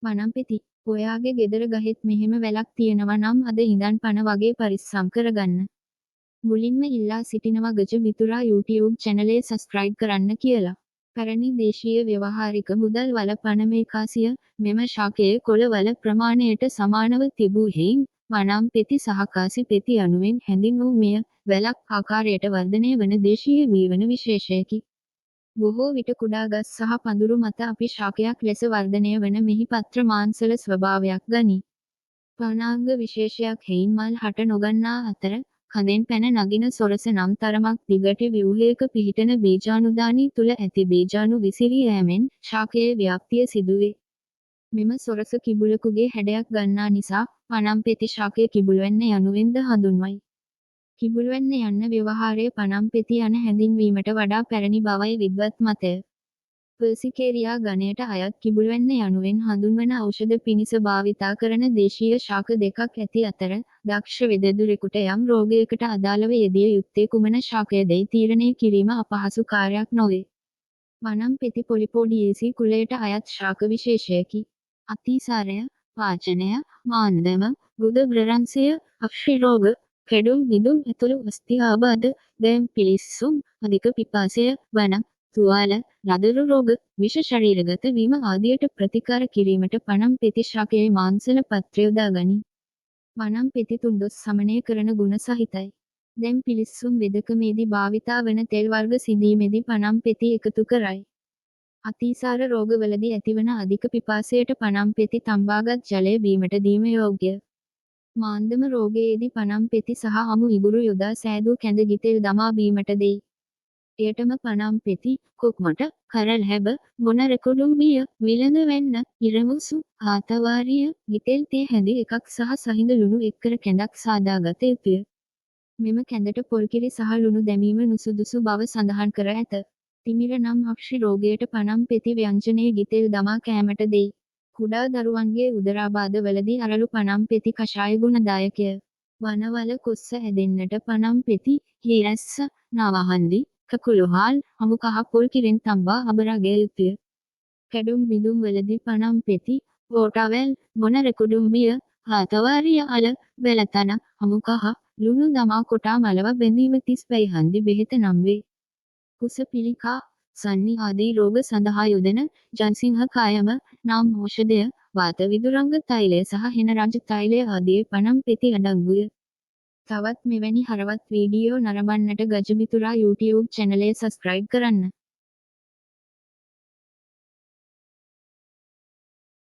වනම්පෙති, ඔයාගේ ගෙදර ගහෙත් මෙහෙම වැලක් තියෙනවා නම් අද ඉඳන් පණ වගේ පරිස්සම් කරගන්න. මුලින්ම ඉල්ලා සිටිනවා ගජ මිතුරා YouTube channelේ subscribe කරන්න කියලා. පැරණි දේශීය ව්‍යවහාරික මුදල් වල පණ මේකාසිය මෙම ශාකයේ කොළවල ප්‍රමාණයට සමානව තිබූ හේයින් වනම්පෙති සහ කාසි පෙති යනුවෙන් හැඳින්වූ මෙය වැලක් ආකාරයට වර්ධනය වන දේශීය වීවන විශේෂයකි. බොහෝ විට කුඩා ගස් සහ පඳුරු මත අපි ශාකයක් ලෙස වර්ධනය වන මෙහි පත්‍ර මාංශල ස්වභාවයක් ගනී. පනාංග විශේෂයක් හේයින් මල් හට නොගන්නා අතර කඳෙන් පැන නගින සොරස නම් තරමක් දිගට ව්‍යුහයක පිහිටන බීජාණුදානී තුල ඇති බීජාණු විසිරී යෑමෙන් ශාකයේ ව්‍යාප්තිය සිදුවේ. මෙම සොරස කිඹුලකුගේ හැඩයක් ගන්නා නිසා වනම්පෙති ශාකය කිඹුල්වැන්න යනුවෙන්ද හඳුන්වයි. කිඹුල්වැන්න යන්න ව්‍යවහාරය පනම්පෙති යන හැඳින්වීමට වඩා පැරණි බවයි විද්වත් මතය. පර්සිකේරියා ගණයට අයත් කිඹුල්වැන්න යනුවෙන් හඳුන්වන ඖෂධ පිණිස භාවිතා කරන දේශීය ශාක දෙකක් ඇති අතර දක්ෂ වෙදෙදුරෙකුට යම් රෝගයකට අදාළව යෙදිය යුත්තේ කුමන ශාකයදැයි තීරණය කිරීම අපහසු කාර්යයක් නොවේ. වනම්පෙති පොලිපෝඩියේසි කුලයට අයත් ශාක විශේෂයකි. අතිසාරය, පාචනය, මාන්දම, ගුද බ්‍රරන්සය, අක්ෂි රෝග, කැඩුම් බිඳුම් ඇතුළු අස්ථි ආබාධ, දැම් පිලිස්සුම්, අධික පිපාසය, වන, තුවාල, ලදරු රෝග, විෂ ශරීරගත වීම ආදියට ප්‍රතිකාර කිරීමට වනම්පෙති ශාකයේ මාංශල පත්‍ර යොදා ගනී. වනම්පෙති තුන්දොස් සමනය කරන ගුණ සහිතයි. දැම් පිලිස්සුම් වෙදකමේදී භාවිතා වන තෙල් වර්ග සිඳීමේදී වනම්පෙති එකතු කරයි. අතිසාර රෝගවලදී ඇතිවන අධික පිපාසයට වනම්පෙති තම්බාගත් ජලය බීමට දීම යෝග්‍ය. මාන්දම රෝගයේදී වනම්පෙති සහ අමු ඉඟුරු යොදා සෑදූ කැඳ ගිතෙල් දමා බීමට දෙයි. එයටම වනම්පෙති, කොක්මට, කරල් හැබ, මොන රෙකුඩුම්බිය, විලඳ වෙන්න, ඉරමුසු, ආතවාරිය, ගිතෙල් තේ හැඳි එකක් සහ සහිඳ ලුණු එක්කර කැඳක් සාදාගත යුතුය. මෙම කැඳට පොල්කිරි සහ ලුණු දැමීම නුසුදුසු බව සඳහන් කර ඇත. තිමිර නම් අක්ෂි රෝගයට වනම්පෙති ව්‍යංජනයේ ගිතෙල් දමා කෑමට දෙයි. කුඩා දරුවන්ගේ උදරාබාධ වලදී අරලු වනම්පෙති කෂාය ගුණදායකය. වනවල කොස්ස ඇදෙන්නට වනම්පෙති, හිරැස්ස, නවහන්දි, කකුළුහාල්, අමු කහ පොල් කිරෙන් තම්බා අබරගය යුතුය. කැඩුම් බිඳුම් වලදී වනම්පෙති, වෝටාවැල්, මොන රෙකුඩුම්බිය, ආතවාරිය අල, වෙලතන, අමු කහ, ලුණු දමා කොටා මලව බැඳීම 35 හන්දි බෙහෙත නම් වේ. කුස පිළිකා, සන්නි ආදී රෝග සඳහා යොදන ජන්සිංහ කායම නම් ඖෂධය, වාත විදුරංග තෛලය සහ හෙන රජ තෛලය ආදී වනම්පෙති අඩංගුය. තවත් මෙවැනි හරවත් වීඩියෝ නරඹන්නට ගජමිතුරා YouTube channelේ subscribe කරන්න.